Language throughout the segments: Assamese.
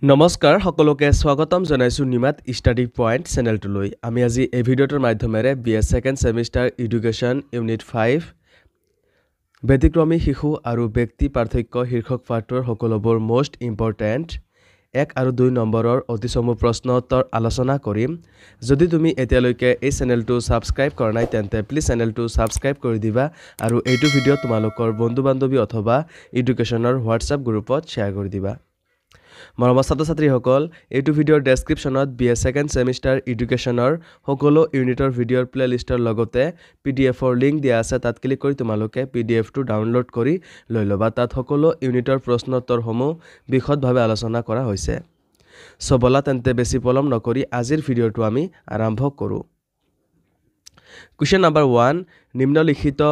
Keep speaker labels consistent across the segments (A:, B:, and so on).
A: নমস্কাৰ সকলোকে স্বাগতম জনাইছো নিমাত ষ্টাডি পইণ্ট চেনেলটোলৈ আমি আজি এই ভিডিঅ'টোৰ মাধ্যমেৰে BS second semester education unit 5 ব্যতিক্ৰমী শিশু আৰু ব্যক্তি পাৰ্থক্য শীৰ্ষক পাঠটোৰ সকলোবোৰ মোষ্ট ইম্পৰ্টেণ্ট 1 আৰু 2 নম্বৰৰ অতিচমু প্ৰশ্ন উত্তৰ আলোচনা কৰিম যদি তুমি এতিয়ালৈকে এই চেনেলটো সাবস্ক্ৰাইব কৰা নাই তেন্তে প্লিজ চেনেলটো সাবস্ক্ৰাইব কৰি দিবা আৰু এইটো ভিডিঅ' তোমালোকৰ বন্ধু বান্ধৱী অথবা এডুকেশ্যনৰ হোৱাটছআপ গ্ৰুপত শ্বেয়াৰ কৰি দিবা মৰমৰ ছাত্ৰ-ছাত্ৰীসকল এইটো ভিডিঅ'ৰ ডেসক্ৰিপশ্যনত BS সেকেণ্ড সেমিষ্টাৰ এডুকেশ্যনৰ সকলো ইউনিটৰ ভিডিঅ'ৰ প্লেলিষ্টৰ লগতে PDFৰ লিংক দিয়া আছে তাত ক্লিক কৰি তোমালোকে PDFটো ডাউনলোড কৰি লৈ ল'বা তাত সকলো ইউনিটৰ প্ৰশ্ন উত্তৰসমূহ বিশদভাৱে আলোচনা কৰা হৈছে সো বলা তেন্তে বেছি পলম নকৰি আজিৰ ভিডিঅ'টো আমি আৰম্ভ কৰোঁ কোৱেশ্চন নম্বৰ 1 নিম্নলিখিত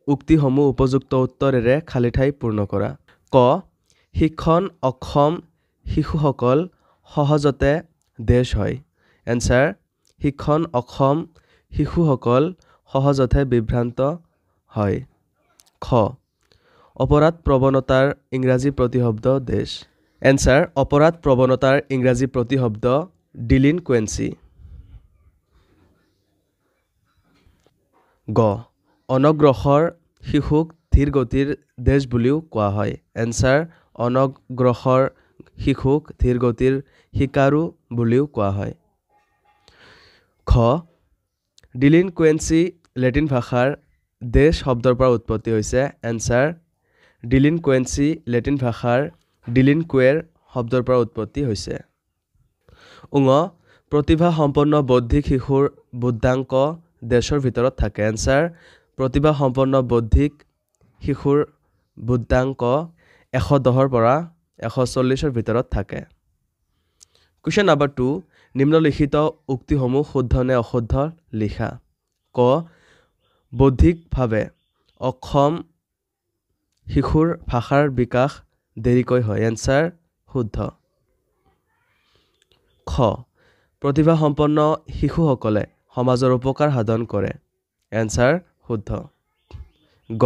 A: উক্তিসমূহ উপযুক্ত উত্তৰেৰে খালী ঠাই পূৰ্ণ কৰা ক শিক্ষণ অক্ষম শিশুসকল সহজতে দেশ হয় এনসাৰ শিক্ষণ অক্ষম শিশুসকল সহজতে বিভ্ৰান্ত হয় খ অপৰাধ প্ৰৱণতাৰ ইংৰাজী প্ৰতিশব্দ দেশ এনসাৰ অপৰাধ প্ৰৱণতাৰ ইংৰাজী প্ৰতিশব্দ ডিলিনকুৱেন্সি গ অনগ্ৰসৰ শিশুক ধীৰ গতিৰ দেশ বুলিও কোৱা হয় এনসাৰ অনগ্ৰসৰ শিশুক ধীৰ গতিৰ শিকাৰু বুলিও কোৱা হয় খ ডিলিনকুৱেন্সি লেটিন ভাষাৰ দেশ শব্দৰ পৰা উৎপত্তি হৈছে এনসাৰ ডিলিনকুৱেন্সি লেটিন ভাষাৰ ডিলিনকুৱেৰ শব্দৰ পৰা উৎপত্তি হৈছে উঙ প্ৰতিভা সম্পন্ন বৌদ্ধিক শিশুৰ বুদ্ধাংক দেশৰ ভিতৰত থাকে এনসাৰ প্ৰতিভা সম্পন্ন বৌদ্ধিক শিশুৰ বুদ্ধাংক 110 পৰা 140 ভিতৰত থাকে কোৱেশ্চন নম্বৰ 2 নিম্নলিখিত উক্তিসমূহ শুদ্ধ নে অশুদ্ধ লিখা ক বৌদ্ধিকভাৱে অক্ষম শিশুৰ ভাষাৰ বিকাশ দেৰিকৈ হয় এনসাৰ শুদ্ধ খ প্ৰতিভা সম্পন্ন শিশুসকলে সমাজৰ উপকাৰ সাধন কৰে এনসাৰ শুদ্ধ গ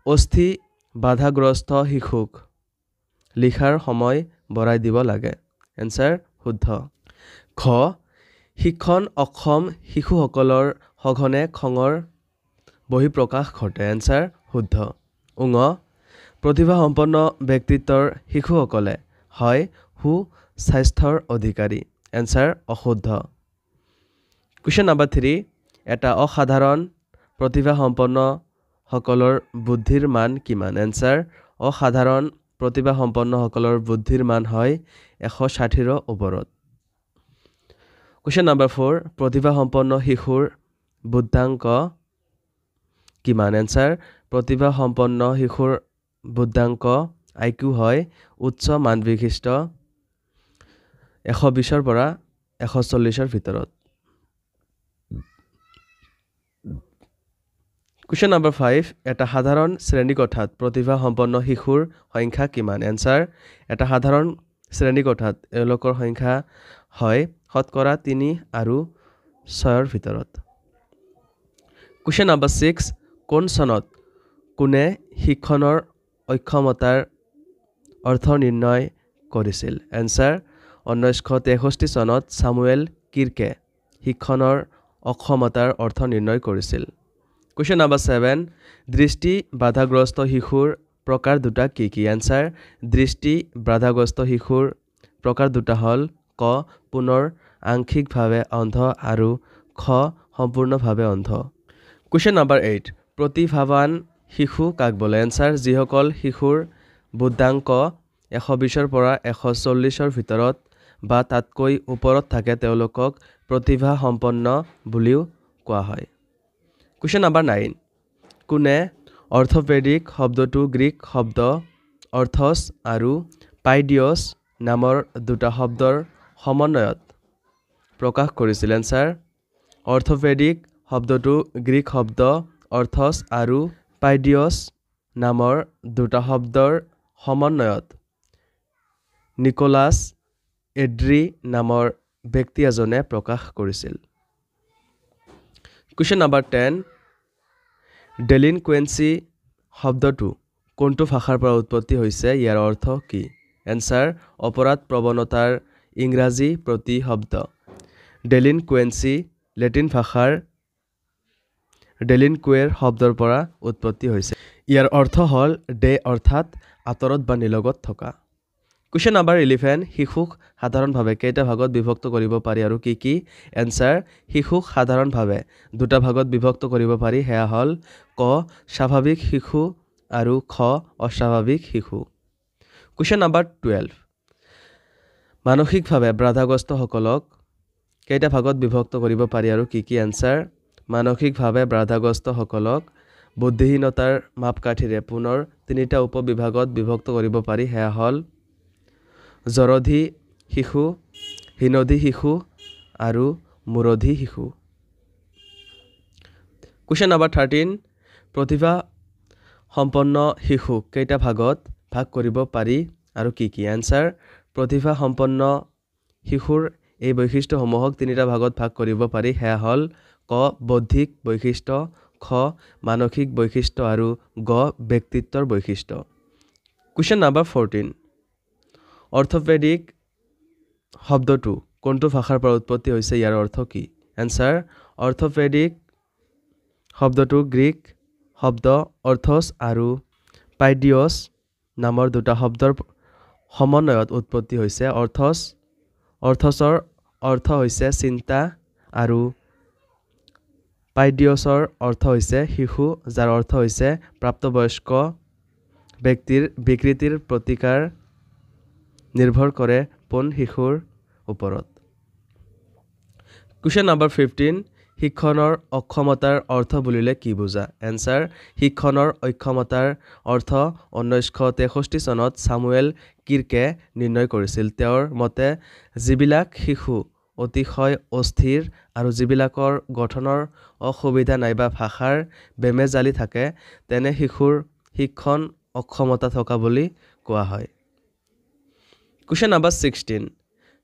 A: অস্থি বাধাগ্ৰস্ত শিশুক লিখাৰ সময় বঢ়াই দিব লাগে এনসাৰ শুদ্ধ খ শিক্ষণ অক্ষম শিশুসকলৰ সঘনে খঙৰ বহিঃপ্ৰকাশ ঘটে এনসাৰ শুদ্ধ উঙ প্ৰতিভা সম্পন্ন ব্যক্তিত্বৰ শিশুসকলে হয় সু স্বাস্থ্যৰ অধিকাৰী এনসাৰ অশুদ্ধ কোৱেশ্চন নম্বৰ 3 এটা অসাধাৰণ প্ৰতিভা সম্পন্ন সকলৰ বুদ্ধিৰ মান কিমান এনসাৰ অসাধাৰণ প্ৰতিভা সম্পন্ন সকলৰ বুদ্ধিৰ মান হয় 160ৰ ওপৰত কোৱেশ্চন নম্বৰ 4 প্ৰতিভা সম্পন্ন শিশুৰ বুদ্ধাংক কিমান এনসাৰ প্ৰতিভা সম্পন্ন শিশুৰ বুদ্ধাংক IQ হয় উচ্চ মান বিশিষ্ট 120ৰ পৰা 140ৰ ভিতৰত কোৱেশ্চন নম্বৰ 5 এটা সাধাৰণ শ্ৰেণীকোঠাত প্ৰতিভা সম্পন্ন শিশুৰ সংখ্যা কিমান এনসাৰ এটা সাধাৰণ শ্ৰেণীকোঠাত এওঁলোকৰ সংখ্যা হয় শতকৰা 3 আৰু 6ৰ ভিতৰত কোৱেশ্চন নম্বৰ 6 কোন চনত কোনে শিক্ষণৰ অক্ষমতাৰ অৰ্থ নিৰ্ণয় কৰিছিল এনসাৰ 1963 চনত সামুৱেল কিৰ্কে শিক্ষণৰ অক্ষমতাৰ অৰ্থ নিৰ্ণয় কৰিছিল কোৱেশ্চন নম্বৰ 7 দৃষ্টি বাধাগ্ৰস্ত শিশুৰ প্ৰকাৰ দুটা কি কি এনসাৰ দৃষ্টি বাধাগ্ৰস্ত শিশুৰ প্ৰকাৰ দুটা হল ক পুনৰ আংশিকভাৱে অন্ধ আৰু খ সম্পূৰ্ণভাৱে অন্ধ কোৱেশ্চন নম্বৰ 8 প্ৰতিভাৱান শিশু কাক বোলে এনসাৰ যিসকল শিশুৰ বুদ্ধাংক 120ৰ পৰা 140ৰ ভিতৰত বা তাতকৈ ওপৰত থাকে তেওঁলোকক প্ৰতিভা সম্পন্ন বুলিও কোৱা হয় কোৱেশ্চন নম্বৰ 9 কোনে অৰ্থপেডিক শব্দটো গ্ৰীক শব্দ অৰ্থছ আৰু পাইডিয়ছ নামৰ দুটা শব্দৰ সমন্বয়ত প্ৰকাশ কৰিছিল এনসাৰ অৰ্থপেডিক শব্দটো গ্ৰীক শব্দ অৰ্থছ আৰু পাইডিয়ছ নামৰ দুটা শব্দৰ সমন্বয়ত নিকোলাছ এড্ৰি নামৰ ব্যক্তি এজনে প্ৰকাশ কৰিছিল কোৱেশ্চন নম্বৰ 10 ডেলিনকুৱেন্সি শব্দটো কোনটো ভাষাৰ পৰা উৎপত্তি হৈছে ইয়াৰ অৰ্থ কি এনসাৰ অপৰাধ প্ৰৱণতাৰ ইংৰাজী প্ৰতিশব্দ ডেলিনকুৱেঞ্চি লেটিন ভাষাৰ ডেলিনকুৱেৰ শব্দৰ পৰা উৎপত্তি হৈছে ইয়াৰ অৰ্থ হ'ল ডে অৰ্থাৎ আঁতৰত বা নিলগত থকা কুৱেশ্যন নম্বৰ 11 শিশুক সাধাৰণভাৱে কেইটা ভাগত বিভক্ত কৰিব পাৰি আৰু কি কি এনসাৰ শিশুক সাধাৰণভাৱে দুটা ভাগত বিভক্ত কৰিব পাৰি হেয়া হ'ল ক স্বাভাৱিক শিশু আৰু খ অস্বাভাৱিক শিশু কুৱেশ্যন নম্বৰ 12 মানসিকভাৱে বাধাগ্ৰস্তসকলক কেইটা ভাগত বিভক্ত কৰিব পাৰি আৰু কি কি এনসাৰ মানসিকভাৱে বাধাগ্ৰস্তসকলক বুদ্ধিহীনতাৰ মাপকাঠিৰে পুনৰ তিনিটা উপবিভাগত বিভক্ত কৰিব পাৰি হেয়া হ'ল জৰধি শিশু হীনধি শিশু আৰু মুৰধি শিশু কুৱেশ্যন নম্বৰ 13 প্ৰতিভা সম্পন্ন শিশুক কেইটা ভাগত ভাগ কৰিব পাৰি আৰু কি কি এনসাৰ প্ৰতিভা সম্পন্ন শিশুৰ এই বৈশিষ্ট্যসমূহক তিনিটা ভাগত ভাগ কৰিব পাৰি হেয়া হ'ল ক বৌদ্ধিক বৈশিষ্ট্য খ মানসিক বৈশিষ্ট্য আৰু গ ব্যক্তিত্বৰ বৈশিষ্ট্য কুৱেশ্যন নম্বৰ 14 অৰ্থপেডিক শব্দটো কোনটো ভাষাৰ পৰা উৎপত্তি হৈছে ইয়াৰ অৰ্থ কি এনসাৰ অৰ্থপেডিক শব্দটো গ্ৰীক শব্দ অৰ্থছ আৰু পাইডিয়ছ নামৰ দুটা শব্দৰ সমন্বয়ত উৎপত্তি হৈছে অৰ্থছৰ অৰ্থ হৈছে চিন্তা আৰু পাইডিয়ছৰ অৰ্থ হৈছে শিশু যাৰ অৰ্থ হৈছে প্ৰাপ্তবয়স্ক ব্যক্তিৰ বিকৃতিৰ প্ৰতিকাৰ নিৰ্ভৰ কৰে পোন শিশুৰ ওপৰত কুৱেশ্যন নম্বৰ 15 শিক্ষণৰ অক্ষমতাৰ অৰ্থ বুলিলে কি বুজা এনসাৰ শিক্ষণৰ অক্ষমতাৰ অৰ্থ 1963 চনত সামুৱেল কিৰ্কে নিৰ্ণয় কৰিছিল তেওঁৰ মতে যিবিলাক শিশু অতিশয় অস্থিৰ আৰু যিবিলাকৰ গঠনৰ অসুবিধা নাইবা ভাষাৰ বেমেজালি থাকে তেনে শিশুৰ শিক্ষণ অক্ষমতা থকা বুলি কোৱা হয় কুৱেশ্যন নম্বৰ 16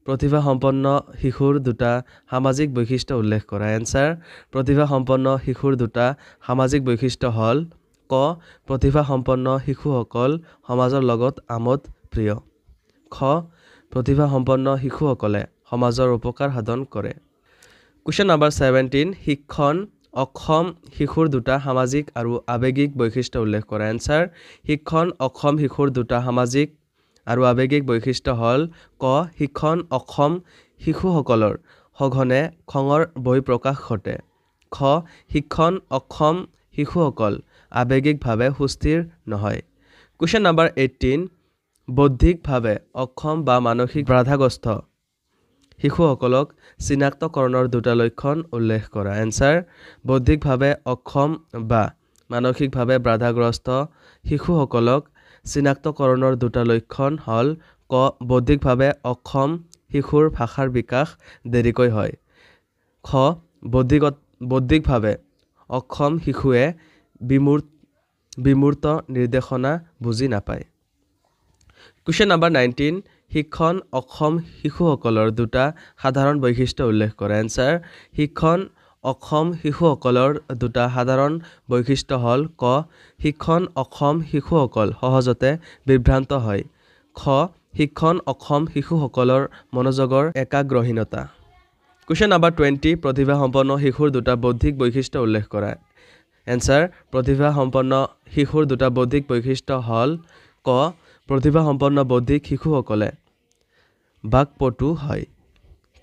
A: প্ৰতিভা সম্পন্ন শিশুৰ দুটা সামাজিক বৈশিষ্ট্য উল্লেখ কৰা এনসাৰ প্ৰতিভা সম্পন্ন শিশুৰ দুটা সামাজিক বৈশিষ্ট্য হ'ল ক প্ৰতিভা সম্পন্ন শিশুসকল সমাজৰ লগত আমোদ প্ৰিয় খ প্ৰতিভা সম্পন্ন শিশুসকলে সমাজৰ উপকাৰ সাধন কৰে কুৱেশ্যন নম্বৰ 17 শিক্ষণ অক্ষম শিশুৰ দুটা সামাজিক আৰু আৱেগিক বৈশিষ্ট্য উল্লেখ কৰা এনসাৰ শিক্ষণ অক্ষম শিশুৰ দুটা সামাজিক আৰু আৱেগিক বৈশিষ্ট্য হ'ল ক শিক্ষণ অক্ষম শিশুসকলৰ সঘনে খঙৰ বহিঃপ্ৰকাশ ঘটে খ শিক্ষণ অক্ষম শিশুসকল আৱেগিকভাৱে সুস্থিৰ নহয় কুৱেশ্যন নম্বৰ 18 বৌদ্ধিকভাৱে অক্ষম বা মানসিক বাধাগ্ৰস্ত শিশুসকলক চিনাক্তকৰণৰ দুটা লক্ষণ উল্লেখ কৰা এনসাৰ বৌদ্ধিকভাৱে অক্ষম বা মানসিকভাৱে বাধাগ্ৰস্ত শিশুসকলক চিনাক্তকৰণৰ দুটা লক্ষণ হ'ল ক বৌদ্ধিকভাৱে অক্ষম শিশুৰ ভাষাৰ বিকাশ দেৰিকৈ হয় খ বৌদ্ধিকভাৱে অক্ষম শিশুৱে বিমূৰ্ত নিৰ্দেশনা বুজি নাপায় কুৱেশ্যন নম্বৰ 19 শিক্ষণ অক্ষম শিশুসকলৰ দুটা সাধাৰণ বৈশিষ্ট্য উল্লেখ কৰা এনসাৰ শিক্ষণ অক্ষম শিশুসকলৰ দুটা সাধাৰণ বৈশিষ্ট্য হ'ল ক শিক্ষণ অক্ষম শিশুসকল সহজতে বিভ্ৰান্ত হয় খ শিক্ষণ অক্ষম শিশুসকলৰ মনোযোগৰ একাগ্ৰহীনতা কুৱেশ্যন নম্বৰ 20 প্ৰতিভা সম্পন্ন শিশুৰ দুটা বৌদ্ধিক বৈশিষ্ট্য উল্লেখ কৰা এনসাৰ প্ৰতিভা সম্পন্ন শিশুৰ দুটা বৌদ্ধিক বৈশিষ্ট্য হ'ল ক প্ৰতিভা সম্পন্ন বৌদ্ধিক শিশুসকলে বাকপটু হয়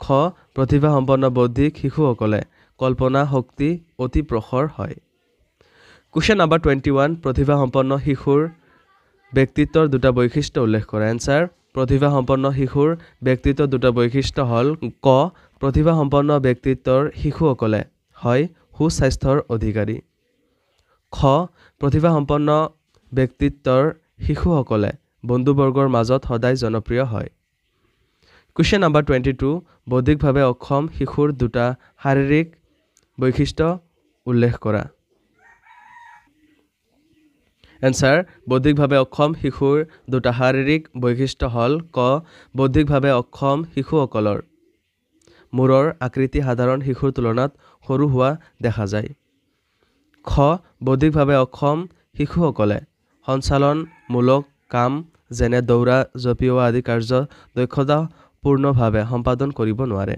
A: খ প্ৰতিভা সম্পন্ন বৌদ্ধিক শিশুসকলে কল্পনা শক্তি অতি প্ৰখৰ হয় কুৱেশ্যন নম্বৰ 21 প্ৰতিভা সম্পন্ন শিশুৰ ব্যক্তিত্বৰ দুটা বৈশিষ্ট্য উল্লেখ কৰা এনসাৰ প্ৰতিভা সম্পন্ন শিশুৰ ব্যক্তিত্বৰ দুটা বৈশিষ্ট্য হ'ল ক প্ৰতিভা সম্পন্ন ব্যক্তিত্বৰ শিশুসকলে হয় সুস্বাস্থ্যৰ অধিকাৰী খ প্ৰতিভা সম্পন্ন ব্যক্তিত্বৰ শিশুসকলে বন্ধুবৰ্গৰ মাজত সদায় জনপ্ৰিয় হয় কুৱেশ্যন নম্বৰ 22 বৌদ্ধিকভাৱে অক্ষম শিশুৰ দুটা শাৰীৰিক বৈশিষ্ট্য উল্লেখ কৰা এনসাৰ বৌদ্ধিকভাৱে অক্ষম শিশুৰ দুটা শাৰীৰিক বৈশিষ্ট্য হ'ল ক বৌদ্ধিকভাৱে অক্ষম শিশুসকলৰ মূৰৰ আকৃতি সাধাৰণ শিশুৰ তুলনাত সৰু হোৱা দেখা যায় খ বৌদ্ধিকভাৱে অক্ষম শিশুসকলে সঞ্চালনমূলক কাম যেনে দৌৰা জঁপিওৱা আদি কাৰ্য দক্ষতাপূৰ্ণভাৱে সম্পাদন কৰিব নোৱাৰে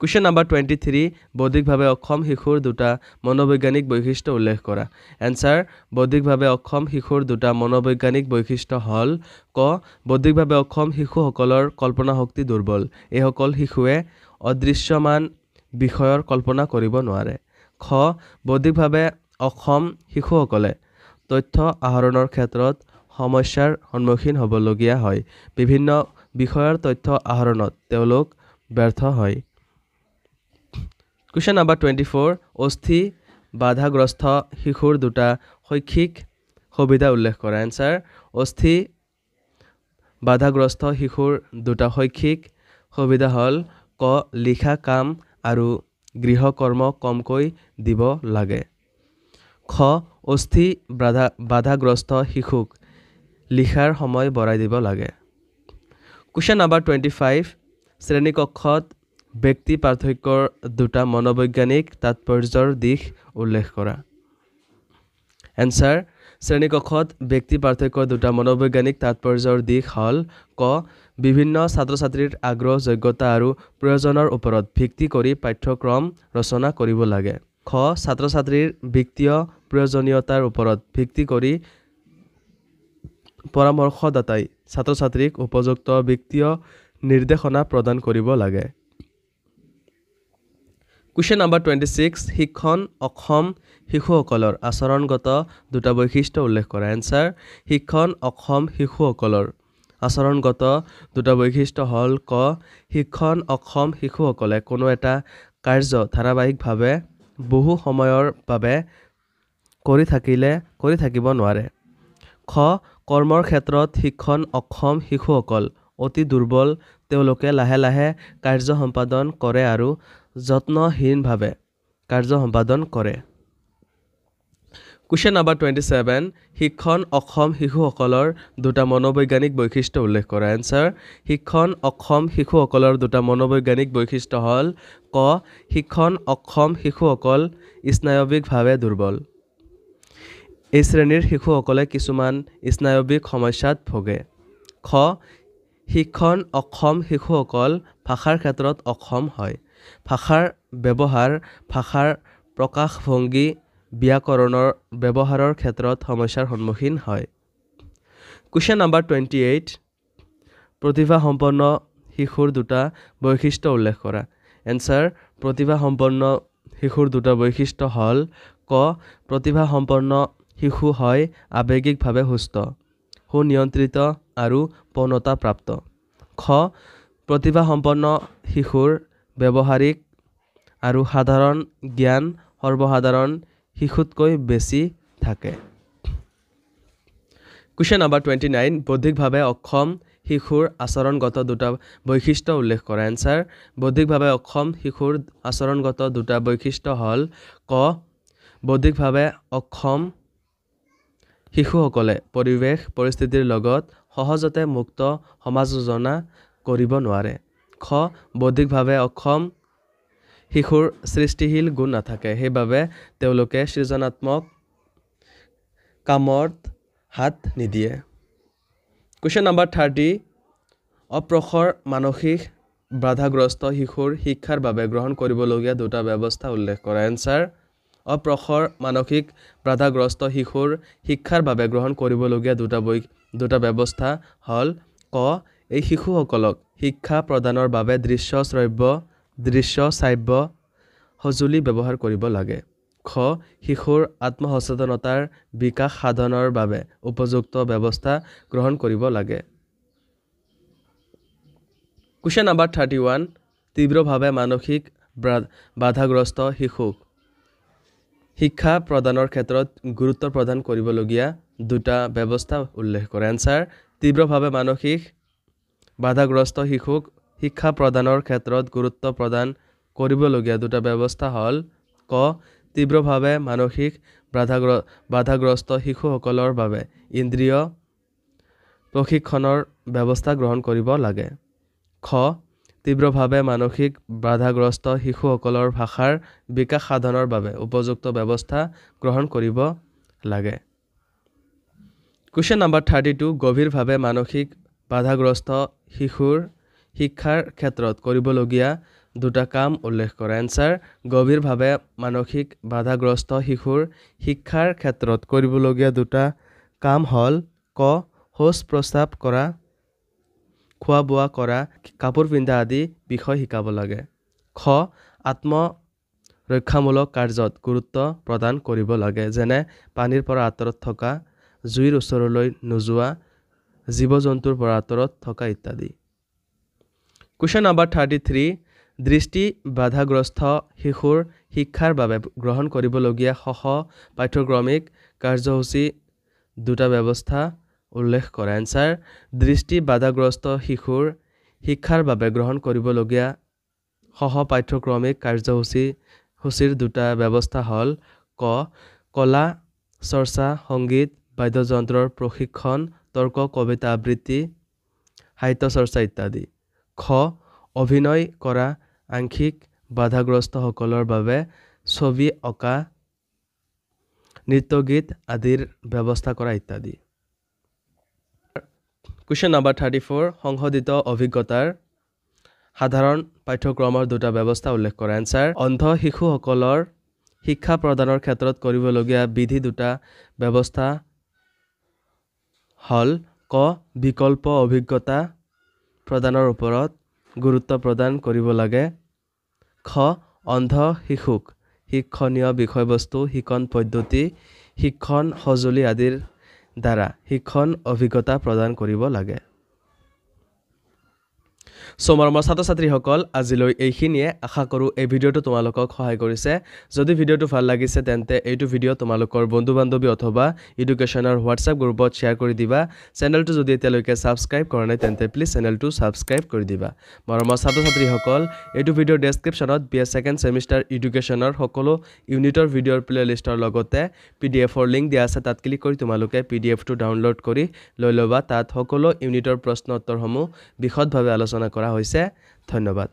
A: কুৱেশ্যন নম্বৰ 23 বৌদ্ধিকভাৱে অক্ষম শিশুৰ দুটা মনোবৈজ্ঞানিক বৈশিষ্ট্য উল্লেখ কৰা এনসাৰ বৌদ্ধিকভাৱে অক্ষম শিশুৰ দুটা মনোবৈজ্ঞানিক বৈশিষ্ট্য হ'ল ক বৌদ্ধিকভাৱে অক্ষম শিশুসকলৰ কল্পনা শক্তি দুৰ্বল এইসকল শিশুৱে অদৃশ্যমান বিষয়ৰ কল্পনা কৰিব নোৱাৰে খ বৌদ্ধিকভাৱে অক্ষম শিশুসকলে তথ্য আহৰণৰ ক্ষেত্ৰত সমস্যাৰ সন্মুখীন হ'বলগীয়া হয় বিভিন্ন বিষয়ৰ তথ্য আহৰণত তেওঁলোক ব্যৰ্থ হয় Question number 24 অস্থি বাধাগ্ৰস্ত শিশুৰ দুটা শৈক্ষিক সুবিধা উল্লেখ কৰা এনসাৰ অস্থি বাধাগ্ৰস্ত শিশুৰ দুটা শৈক্ষিক সুবিধা হ'ল ক লিখা কাম আৰু গৃহকৰ্ম কমকৈ দিব লাগে খ অস্থি বাধাগ্ৰস্ত শিশুক লিখাৰ সময় বঢ়াই দিব লাগে Question number 25 শ্ৰেণীকক্ষত ব্যক্তি পাৰ্থক্যৰ দুটা মনোবৈজ্ঞানিক তাৎপৰ্যৰ দিশ উল্লেখ কৰা এনসাৰ শ্ৰেণীকক্ষত ব্যক্তি পাৰ্থক্যৰ দুটা মনোবৈজ্ঞানিক তাৎপৰ্যৰ দিশ হ'ল ক বিভিন্ন ছাত্ৰ-ছাত্ৰীৰ আগ্ৰহ যোগ্যতা আৰু প্ৰয়োজনৰ ওপৰত ভিত্তি কৰি পাঠ্যক্ৰম ৰচনা কৰিব লাগে খ ছাত্ৰ-ছাত্ৰীৰ ব্যক্তিগত প্ৰয়োজনীয়তাৰ ওপৰত ভিত্তি কৰি পৰামৰ্শদাতাই ছাত্ৰ-ছাত্ৰীক উপযুক্ত ব্যক্তিগত নিৰ্দেশনা প্ৰদান কৰিব লাগে Question number 26 শিক্ষণ অক্ষম শিশুসকলৰ আচৰণগত দুটা বৈশিষ্ট্য উল্লেখ কৰা এনসাৰ শিক্ষণ অক্ষম শিশুসকলৰ আচৰণগত দুটা বৈশিষ্ট্য হ'ল ক শিক্ষণ অক্ষম শিশুসকলে কোনো এটা কাৰ্য ধাৰাবাহিকভাৱে বহু সময়ৰ বাবে কৰি থাকিব নোৱাৰে খ কৰ্মৰ ক্ষেত্ৰত শিক্ষণ অক্ষম শিশুসকল অতি দুৰ্বল তেওঁলোকে লাহে লাহে কাৰ্য সম্পাদন কৰে আৰু যত্নহীনভাৱে কাৰ্য সম্পাদন কৰে Question number 27 শিক্ষণ অক্ষম শিশুসকলৰ দুটা মনোবৈজ্ঞানিক বৈশিষ্ট্য উল্লেখ কৰা এনসাৰ শিক্ষণ অক্ষম শিশুসকলৰ দুটা মনোবৈজ্ঞানিক বৈশিষ্ট্য হ'ল ক শিক্ষণ অক্ষম শিশুসকল স্নায়ৱিকভাৱে দুৰ্বল এই শ্ৰেণীৰ শিশুসকলে কিছুমান স্নায়ৱিক সমস্যাত ভোগে খ শিক্ষণ অক্ষম শিশুসকল ভাষাৰ ক্ষেত্ৰত অক্ষম হয় ভাষাৰ ব্যৱহাৰ ভাষাৰ প্ৰকাশভংগী ব্যাকৰণৰ ব্যৱহাৰৰ ক্ষেত্ৰত সমস্যাৰ সন্মুখীন হয় Question number 28 প্ৰতিভাসম্পন্ন শিশুৰ দুটা বৈশিষ্ট্য উল্লেখ কৰা এনসাৰ প্ৰতিভাসম্পন্ন শিশুৰ দুটা বৈশিষ্ট্য হ'ল ক প্ৰতিভাসম্পন্ন শিশু হয় আৱেগিকভাৱে সুস্থ সুনিয়ন্ত্ৰিত আৰু পূৰ্ণতাপ্ৰাপ্ত খ প্ৰতিভাসম্পন্ন শিশুৰ ব্যৱহাৰিক আৰু সাধাৰণ জ্ঞান সৰ্বসাধাৰণ শিশুতকৈ বেছি থাকে Question number 29 বৌদ্ধিকভাৱে অক্ষম শিশুৰ আচৰণগত দুটা বৈশিষ্ট্য উল্লেখ কৰা এনসাৰ বৌদ্ধিকভাৱে অক্ষম শিশুৰ আচৰণগত দুটা বৈশিষ্ট্য হ'ল ক বৌদ্ধিকভাৱে অক্ষম শিশুসকলে পৰিৱেশ পৰিস্থিতিৰ লগত সহজতে মুক্ত সমাযোজনা কৰিব নোৱাৰে খ বৌদ্ধিকভাৱে অক্ষম শিশুৰ সৃষ্টিশীল গুণ নাথাকে সেইবাবে তেওঁলোকে সৃজনাত্মক কামত হাত নিদিয়ে Question number 30 অপ্ৰখৰ মানসিক বাধাগ্ৰস্ত শিশুৰ শিক্ষাৰ বাবে গ্ৰহণ কৰিবলগীয়া দুটা ব্যৱস্থা উল্লেখ কৰা এনসাৰ অপ্ৰখৰ মানসিক বাধাগ্ৰস্ত শিশুৰ শিক্ষাৰ বাবে গ্ৰহণ কৰিবলগীয়া দুটা ব্যৱস্থা হ'ল ক এই শিশুসকলক শিক্ষা প্ৰদানৰ বাবে দৃশ্য শ্ৰাব্য সঁজুলি ব্যৱহাৰ কৰিব লাগে খ শিশুৰ আত্মসচেতনতাৰ বিকাশ সাধনৰ বাবে উপযুক্ত ব্যৱস্থা গ্ৰহণ কৰিব লাগে Question number 31 তীব্ৰভাৱে মানসিক বাধাগ্ৰস্ত শিশুক শিক্ষা প্ৰদানৰ ক্ষেত্ৰত গুৰুত্ব প্ৰদান কৰিবলগীয়া দুটা ব্যৱস্থা উল্লেখ কৰা এনসাৰ তীব্ৰভাৱে মানসিক বাধাগ্ৰস্ত শিশুক শিক্ষা প্ৰদানৰ ক্ষেত্ৰত গুৰুত্ব প্ৰদান কৰিবলগীয়া দুটা ব্যৱস্থা হ'ল ক তীব্ৰভাৱে মানসিক বাধাগ্ৰস্ত শিশুসকলৰ বাবে ইন্দ্ৰিয় প্ৰশিক্ষণৰ ব্যৱস্থা গ্ৰহণ কৰিব লাগে খ তীব্ৰভাৱে মানসিক বাধাগ্ৰস্ত শিশুসকলৰ ভাষাৰ বিকাশ সাধনৰ বাবে উপযুক্ত ব্যৱস্থা গ্ৰহণ কৰিব লাগে Question number 32 গভীৰভাৱে মানসিক বাধাগ্ৰস্ত শিশুৰ শিক্ষাৰ ক্ষেত্ৰত কৰিবলগীয়া দুটা কাম উল্লেখ কৰা এনসাৰ গভীৰভাৱে মানসিক বাধাগ্ৰস্ত শিশুৰ শিক্ষাৰ ক্ষেত্ৰত কৰিবলগীয়া দুটা কাম হল ক হোচ প্ৰস্তাৱ কৰা খোৱা বোৱা কৰা কাপোৰ পিন্ধা আদি বিষয় শিকাব লাগে খ আত্ম ৰক্ষামূলক কাৰ্যত গুৰুত্ব প্ৰদান কৰিব লাগে যেনে পানীৰ পৰা আঁতৰত থকা জুইৰ ওচৰলৈ নোযোৱা জীৱ-জন্তুৰ পৰা আঁতৰত থকা ইত্যাদি Question number 33 দৃষ্টি বাধাগ্ৰস্ত শিশুৰ শিক্ষাৰ বাবে গ্ৰহণ কৰিবলগীয়া সহ পাঠ্যক্ৰমিক কাৰ্যসূচী দুটা ব্যৱস্থা উল্লেখ কৰা এনসাৰ দৃষ্টি বাধাগ্ৰস্ত শিশুৰ শিক্ষাৰ বাবে গ্ৰহণ কৰিবলগীয়া সহ পাঠ্যক্ৰমিক কাৰ্যসূচীৰ দুটা ব্যৱস্থা হল ক কলা চৰ্চা সংগীত বাদ্যযন্ত্ৰৰ প্ৰশিক্ষণ তৰ্ক কবিতা আবৃত্তি সাহিত্য চৰ্চা ইত্যাদি খ অভিনয় কৰা আংশিক বাধাগ্ৰস্তসকলৰ বাবে ছবি অঁকা নৃত্য গীত আদিৰ ব্যৱস্থা কৰা ইত্যাদি Question number 34 সংশোধিত অভিজ্ঞতাৰ সাধাৰণ পাঠ্যক্ৰমৰ দুটা ব্যৱস্থা উল্লেখ কৰা এনসাৰ অন্ধ শিশুসকলৰ শিক্ষা প্ৰদানৰ ক্ষেত্ৰত কৰিবলগীয়া বিধি দুটা ব্যৱস্থা হল ক বিকল্প অভিজ্ঞতা প্ৰদানৰ ওপৰত গুৰুত্ব প্ৰদান কৰিব লাগে খ অন্ধ শিশুক শিক্ষণীয় বিষয়বস্তু শিক্ষণ পদ্ধতি শিক্ষণ সঁজুলি আদিৰ দ্বাৰা শিক্ষণ অভিজ্ঞতা প্ৰদান কৰিব লাগে মৰমৰ ছাত্ৰ-ছাত্ৰীসকল আজিলৈ এইখিনিয়ে আশা কৰো এই ভিডিঅটো তোমালোকক সহায় কৰিছে যদি ভিডিঅটো ভাল লাগিছে তেন্তে এইটো ভিডিঅ তোমালোকৰ বন্ধু-বান্ধৱী অথবা এডুকেশ্যনৰ হোৱাটছআপ গ্ৰুপত শ্বেয়াৰ কৰি দিবা চেনেলটো যদি এতিয়ালৈকে সাবস্ক্ৰাইব কৰা নাই তেন্তে প্লিজ চেনেলটো সাবস্ক্ৰাইব কৰি দিবা মৰমৰ ছাত্ৰ-ছাত্ৰীসকল এইটো ভিডিঅ ডেসক্ৰিপচনত বিএ সেকেন্ড সেমিষ্টাৰ এডুকেশ্যনৰ সকলো ইউনিটৰ ভিডিঅৰ প্লেলিষ্টৰ লগতে পিডিএফৰ লিংক দিয়া আছে তাত ক্লিক কৰি তোমালোকে পিডিএফটো ডাউনলোড কৰি লৈ লবা তাত সকলো ইউনিটৰ প্ৰশ্ন উত্তৰসমূহ বিশদভাৱে আলোচনা কৰা হৈছে ধন্যবাদ